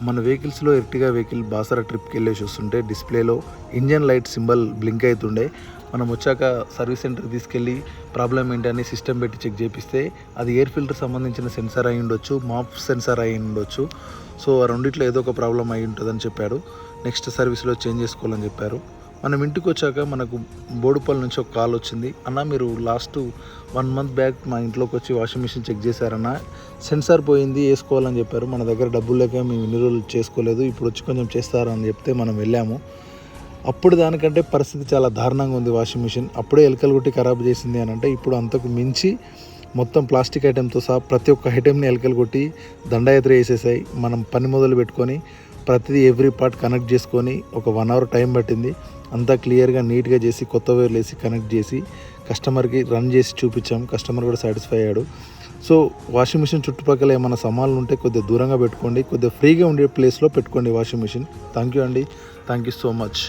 మన వెహికల్స్లో Ertiga vehicle Basara ట్రిప్కి వెళ్ళేసి వస్తుంటే డిస్ప్లేలో ఇంజన్ లైట్ సింబల్ బ్లింక్ అవుతుండే. మనం వచ్చాక సర్వీస్ సెంటర్కి తీసుకెళ్ళి ప్రాబ్లం ఏంటని సిస్టమ్ పెట్టి చెక్ చేపిస్తే అది ఎయిర్ ఫిల్టర్ సంబంధించిన సెన్సార్ అయి ఉండొచ్చు, మాప్ సెన్సార్ అయి ఉండొచ్చు. సో ఆ రెండిట్లో ఏదో ఒక ప్రాబ్లం అయి ఉంటుందని చెప్పాడు. నెక్స్ట్ సర్వీస్లో చేంజ్ చేసుకోవాలని చెప్పారు. మనం ఇంటికి వచ్చాక మనకు బోడుపల్లి నుంచి ఒక కాల్ వచ్చింది. అన్న మీరు లాస్ట్ 1 month బ్యాక్ మా ఇంట్లోకి వచ్చి వాషింగ్ మిషన్ చెక్ చేశారన్న, సెన్సార్ పోయింది వేసుకోవాలని చెప్పారు. మన దగ్గర డబ్బులు లేక మేము ఇన్ని రోజులు చేసుకోలేదు, ఇప్పుడు వచ్చి కొంచెం చేస్తారని చెప్తే మనం వెళ్ళాము. అప్పుడు దానికంటే పరిస్థితి చాలా దారుణంగా ఉంది. వాషింగ్ మిషన్ అప్పుడే ఎలకలు కొట్టి ఖరాబ్ చేసింది అని అంటే ఇప్పుడు అంతకు మించి మొత్తం ప్లాస్టిక్ ఐటెంతో సహా ప్రతి ఒక్క ఐటెంని ఎలకలు కొట్టి దండయాత్ర వేసేసాయి. మనం పని మొదలు పెట్టుకొని ప్రతిదీ ఎవ్రీ పార్ట్ కనెక్ట్ చేసుకొని ఒక 1 hour టైం పట్టింది. అంతా క్లియర్గా నీట్గా చేసి కొత్త వైర్లు వేసి కనెక్ట్ చేసి కస్టమర్కి రన్ చేసి చూపించాం. కస్టమర్ కూడా సాటిస్ఫై అయ్యాడు. సో వాషింగ్ మిషన్ చుట్టుపక్కల ఏమైనా సామాన్లు ఉంటే కొద్దిగా దూరంగా పెట్టుకోండి, కొద్దిగా ఫ్రీగా ఉండే ప్లేస్లో పెట్టుకోండి వాషింగ్ మిషన్. థ్యాంక్ యూ అండి, థ్యాంక్ యూ సో మచ్.